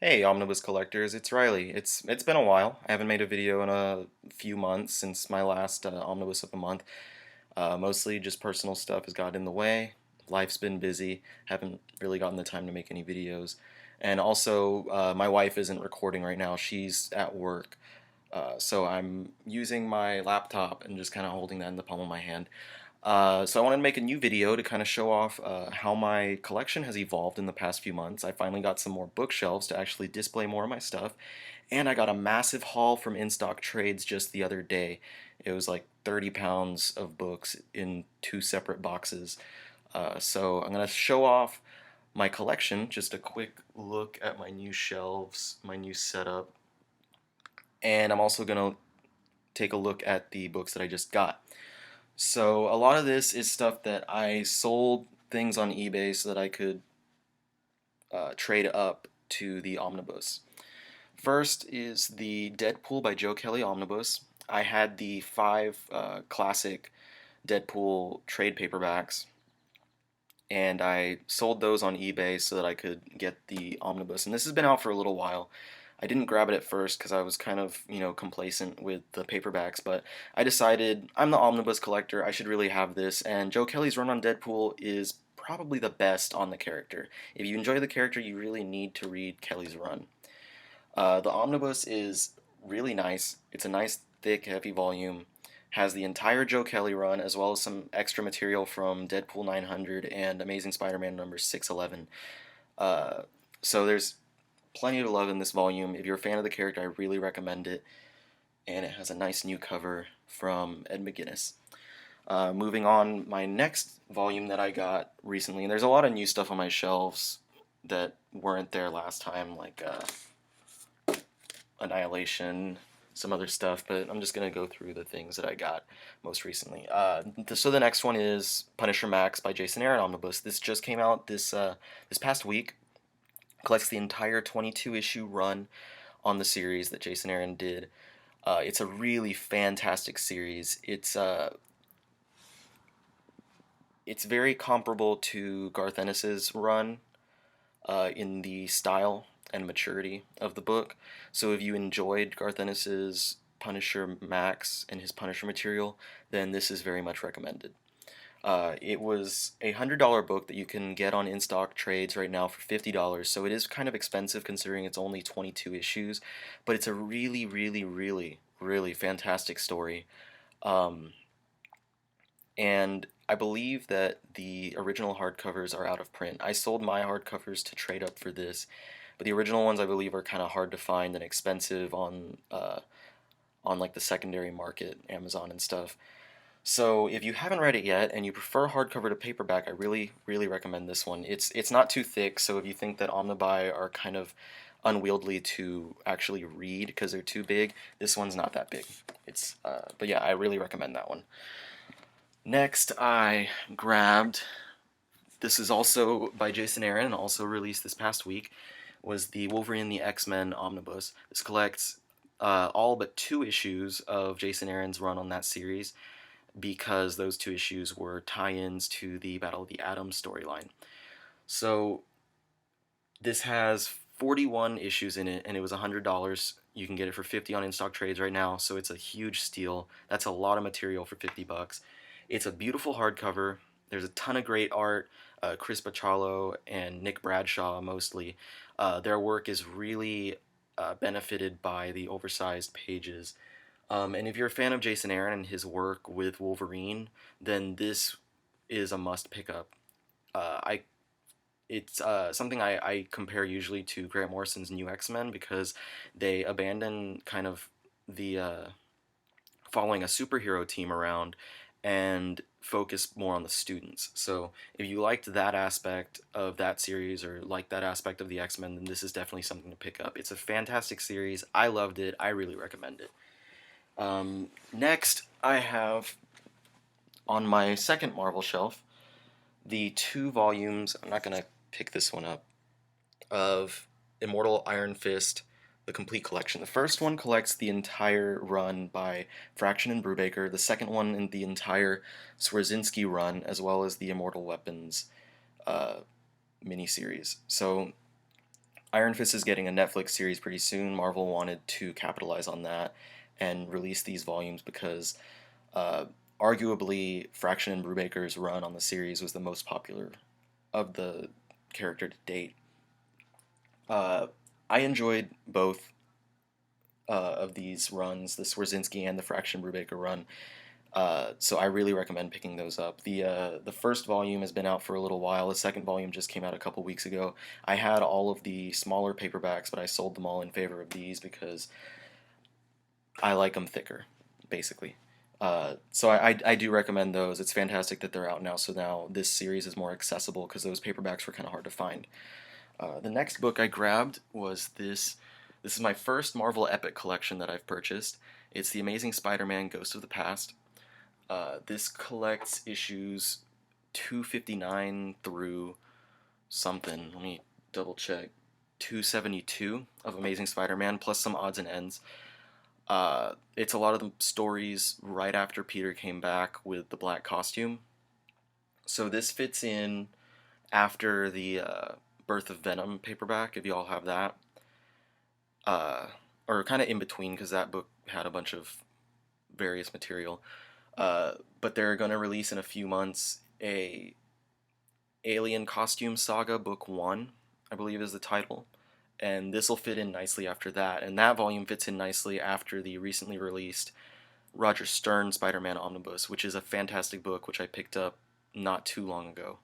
Hey, Omnibus Collectors, it's Riley. It's been a while. I haven't made a video in a few months since my last Omnibus of the month. Mostly just personal stuff has got in the way. Life's been busy. Haven't really gotten the time to make any videos. And also, my wife isn't recording right now. She's at work. So I'm using my laptop and just kind of holding that in the palm of my hand. So I wanted to make a new video to kind of show off how my collection has evolved in the past few months. I finally got some more bookshelves to actually display more of my stuff, and I got a massive haul from In Stock Trades just the other day. It was like 30 pounds of books in two separate boxes. So I'm going to show off my collection, just a quick look at my new shelves, my new setup, and I'm also going to take a look at the books that I just got. So a lot of this is stuff that I sold things on eBay so that I could trade up to the omnibus. First is the Deadpool by Joe Kelly omnibus. I had the five classic Deadpool trade paperbacks, and I sold those on eBay so that I could get the omnibus. And this has been out for a little while. I didn't grab it at first because I was kind of, complacent with the paperbacks, but I decided I'm the omnibus collector, I should really have this, and Joe Kelly's run on Deadpool is probably the best on the character. If you enjoy the character, you really need to read Kelly's run. The omnibus is really nice. It's a nice, thick, heavy volume. Has the entire Joe Kelly run, as well as some extra material from Deadpool 900 and Amazing Spider-Man number 611. Uh, so there's plenty to love in this volume. If you're a fan of the character, I really recommend it. And it has a nice new cover from Ed McGuinness. Moving on, my next volume that I got recently, and there's a lot of new stuff on my shelves that weren't there last time, like Annihilation, some other stuff, but I'm just going to go through the things that I got most recently. So the next one is Punisher Max by Jason Aaron Omnibus. This just came out this past week. Collects the entire 22 issue run on the series that Jason Aaron did. It's a really fantastic series. It's very comparable to Garth Ennis's run in the style and maturity of the book. So if you enjoyed Garth Ennis's Punisher Max and his Punisher material, then this is very much recommended. It was a $100 book that you can get on in stock trades right now for $50, so it is kind of expensive considering it's only 22 issues, but it's a really, really, really, really fantastic story. Um, and I believe that the original hardcovers are out of print. I sold my hardcovers to trade up for this, but the original ones I believe are kind of hard to find and expensive on like the secondary market, Amazon and stuff. So if you haven't read it yet and you prefer hardcover to paperback, I really, really recommend this one. It's not too thick, so if you think that omnibuy are kind of unwieldy to actually read because they're too big, this one's not that big. But yeah, I really recommend that one. Next, I grabbed. This is also by Jason Aaron and also released this past week. Was the Wolverine and the X-Men omnibus. This collects all but two issues of Jason Aaron's run on that series, because those two issues were tie-ins to the Battle of the Atom storyline. So this has 41 issues in it, and it was $100. You can get it for 50 on in-stock trades right now, so it's a huge steal. That's a lot of material for 50 bucks. It's a beautiful hardcover. There's a ton of great art. Chris Bachalo and Nick Bradshaw mostly. Their work is really benefited by the oversized pages. And if you're a fan of Jason Aaron and his work with Wolverine, then this is a must pick up. I It's something I compare usually to Grant Morrison's New X-Men, because they abandon kind of the following a superhero team around and focus more on the students. So if you liked that aspect of that series or like that aspect of the X-Men, then this is definitely something to pick up. It's a fantastic series. I loved it. I really recommend it. Next, I have on my second Marvel shelf the two volumes. I'm not going to pick this one up, of Immortal Iron Fist, the complete collection. The first one collects the entire run by Fraction and Brubaker, the second one in the entire Swarzynski run, as well as the Immortal Weapons miniseries. So Iron Fist is getting a Netflix series pretty soon. Marvel wanted to capitalize on that and release these volumes because uh, arguably Fraction and Brubaker's run on the series was the most popular of the character to date. Uh, I enjoyed both of these runs, the Swarzynski and the Fraction Brubaker run. So I really recommend picking those up. The first volume has been out for a little while. The second volume just came out a couple weeks ago. I had all of the smaller paperbacks, but I sold them all in favor of these because I like them thicker, basically. So I do recommend those. It's fantastic that they're out now. So now this series is more accessible because those paperbacks were kind of hard to find. The next book I grabbed was this. This is my first Marvel Epic collection that I've purchased. It's The Amazing Spider-Man: Ghost of the Past. This collects issues 259 through something. Let me double check. 272 of Amazing Spider-Man, plus some odds and ends. It's a lot of the stories right after Peter came back with the black costume. So this fits in after the Birth of Venom paperback, if you all have that. Or kind of in between, because that book had a bunch of various material. But they're going to release in a few months a Alien Costume Saga Book 1, I believe is the title. And this will fit in nicely after that. And that volume fits in nicely after the recently released Roger Stern Spider-Man Omnibus, which is a fantastic book, which I picked up not too long ago.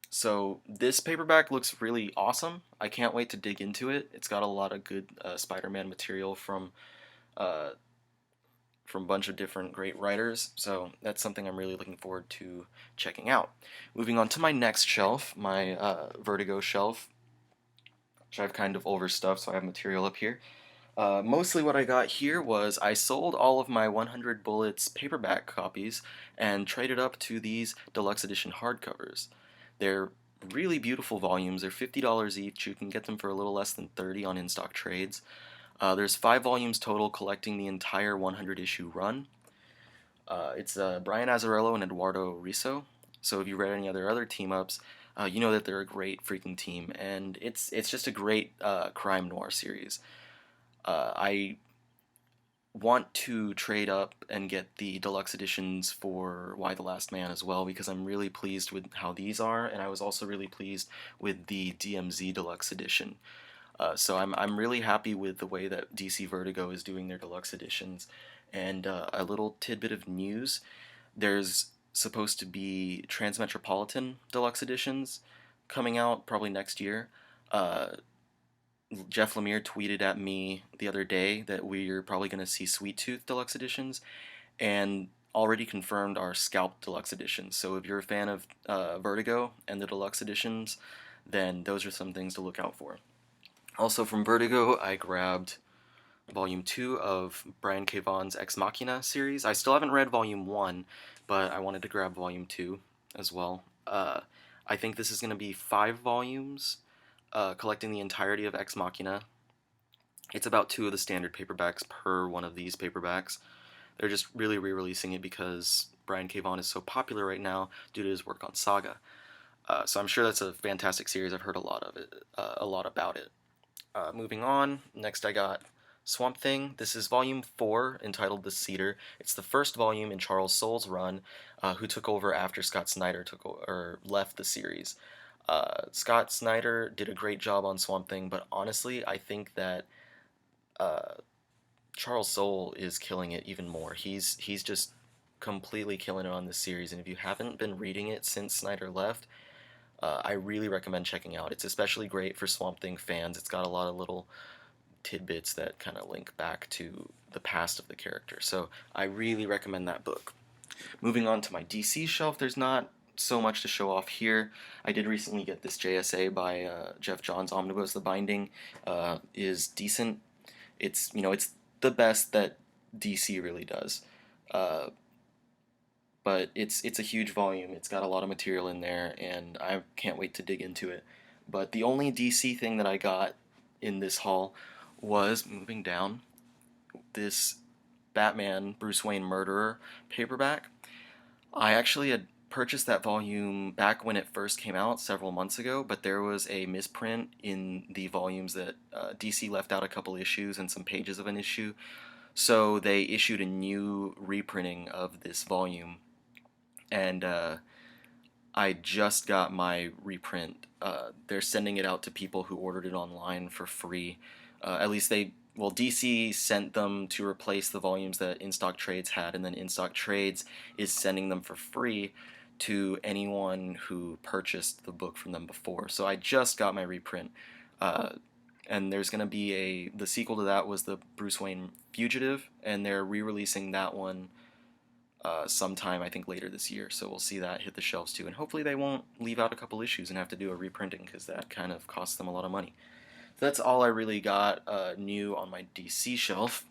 So this paperback looks really awesome. I can't wait to dig into it. It's got a lot of good Spider-Man material from a bunch of different great writers, so that's something I'm really looking forward to checking out. Moving on to my next shelf, my Vertigo shelf, which I've kind of overstuffed, so I have material up here. Mostly what I got here was I sold all of my 100 Bullets paperback copies and traded up to these deluxe edition hardcovers. They're really beautiful volumes. They're $50 each. You can get them for a little less than $30 on in-stock trades. There's 5 volumes total collecting the entire 100-issue run. It's Brian Azzarello and Eduardo Risso. So if you read any other team-ups, you know that they're a great freaking team, and it's just a great crime noir series. I want to trade up and get the deluxe editions for Y the Last Man as well, because I'm really pleased with how these are, and I was also really pleased with the DMZ deluxe edition. So I'm really happy with the way that DC Vertigo is doing their deluxe editions. And a little tidbit of news, there's supposed to be Transmetropolitan deluxe editions coming out probably next year. Jeff Lemire tweeted at me the other day that we're probably going to see Sweet Tooth deluxe editions, and already confirmed our Scalp deluxe editions. So if you're a fan of Vertigo and the deluxe editions, then those are some things to look out for. Also from Vertigo, I grabbed Volume 2 of Brian K. Vaughan's Ex Machina series. I still haven't read Volume 1, but I wanted to grab Volume 2 as well. I think this is going to be 5 volumes, collecting the entirety of Ex Machina. It's about 2 of the standard paperbacks per one of these paperbacks. They're just really re-releasing it because Brian K. Vaughan is so popular right now due to his work on Saga. So I'm sure that's a fantastic series. I've heard a lot about it. Moving on, next I got Swamp Thing. This is volume 4, entitled The Cedar. It's the first volume in Charles Soule's run, who took over after Scott Snyder left the series. Scott Snyder did a great job on Swamp Thing, but honestly, I think that Charles Soule is killing it even more. He's just completely killing it on this series, and if you haven't been reading it since Snyder left, I really recommend checking out. It's especially great for Swamp Thing fans. It's got a lot of little tidbits that kind of link back to the past of the character. So I really recommend that book. Moving on to my DC shelf, there's not so much to show off here. I did recently get this JSA by Jeff Johns Omnibus. The binding is decent. It's the best that DC really does. But it's a huge volume. It's got a lot of material in there, and I can't wait to dig into it. But the only DC thing that I got in this haul was, moving down, this Batman Bruce Wayne Murderer paperback. I actually had purchased that volume back when it first came out several months ago, but there was a misprint in the volumes that DC left out a couple issues and some pages of an issue. So they issued a new reprinting of this volume, and I just got my reprint. They're sending it out to people who ordered it online for free. At least DC sent them to replace the volumes that In Stock Trades had, and then In Stock Trades is sending them for free to anyone who purchased the book from them before. So I just got my reprint. And there's going to be the sequel to that was the Bruce Wayne Fugitive, and they're re-releasing that one sometime, I think, later this year. So we'll see that hit the shelves too, and hopefully they won't leave out a couple issues and have to do a reprinting, because that kind of costs them a lot of money. So that's all I really got new on my DC shelf.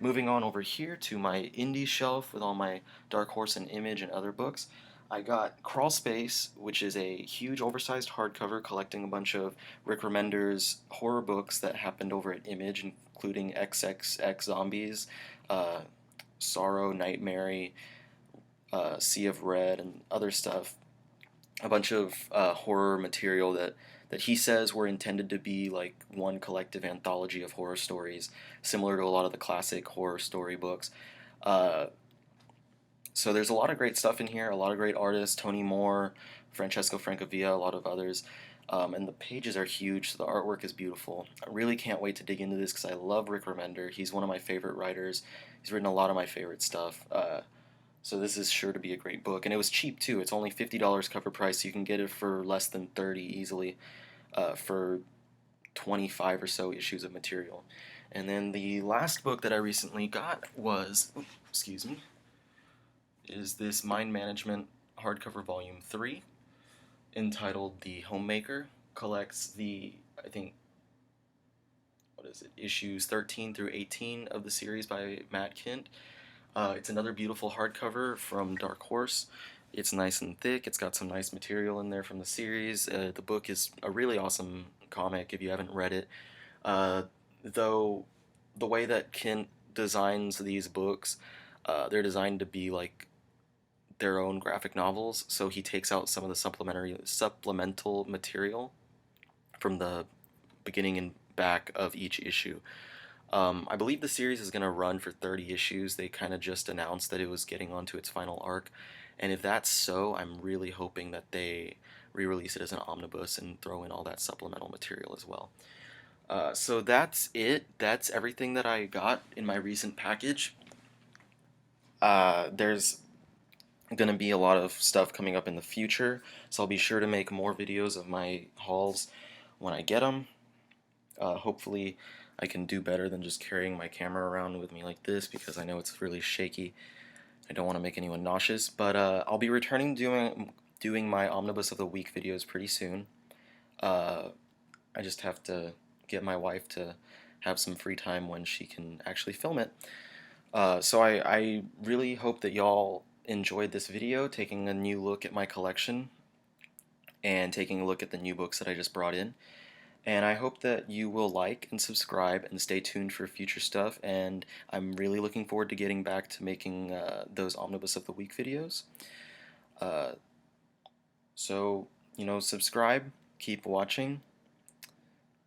Moving on over here to my indie shelf with all my Dark Horse and Image and other books. I got Crawl Space, which is a huge oversized hardcover collecting a bunch of Rick Remender's horror books that happened over at Image, including XXX Zombies, Sorrow, Nightmare, Sea of Red, and other stuff. A bunch of horror material that he says were intended to be like one collective anthology of horror stories, similar to a lot of the classic horror story books. So there's a lot of great stuff in here, a lot of great artists, Tony Moore, Francesco Francavilla, a lot of others. And the pages are huge, so the artwork is beautiful. I really can't wait to dig into this because I love Rick Remender. He's one of my favorite writers. He's written a lot of my favorite stuff. So this is sure to be a great book. And it was cheap too. It's only $50 cover price. So you can get it for less than $30 easily for 25 or so issues of material. And then the last book that I recently got was, is this Mind Management hardcover volume 3, entitled The Homemaker. Collects I think, issues 13 through 18 of the series by Matt Kindt. It's another beautiful hardcover from Dark Horse. It's nice and thick. It's got some nice material in there from the series. The book is a really awesome comic if you haven't read it. Though the way that Kindt designs these books, they're designed to be like their own graphic novels, so he takes out some of the supplemental material from the beginning and back of each issue. I believe the series is going to run for 30 issues. They kind of just announced that it was getting onto its final arc, and if that's so, I'm really hoping that they re-release it as an omnibus and throw in all that supplemental material as well. So that's it. That's everything that I got in my recent package. There's going to be a lot of stuff coming up in the future, so I'll be sure to make more videos of my hauls when I get them. Hopefully I can do better than just carrying my camera around with me like this, because I know it's really shaky. I don't want to make anyone nauseous, but I'll be returning doing my Omnibus of the Week videos pretty soon. I just have to get my wife to have some free time when she can actually film it. So I really hope that y'all enjoyed this video, taking a new look at my collection and taking a look at the new books that I just brought in. And I hope that you will like and subscribe and stay tuned for future stuff, and I'm really looking forward to getting back to making those Omnibus of the Week videos. So, subscribe, keep watching,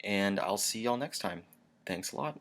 and I'll see y'all next time. Thanks a lot.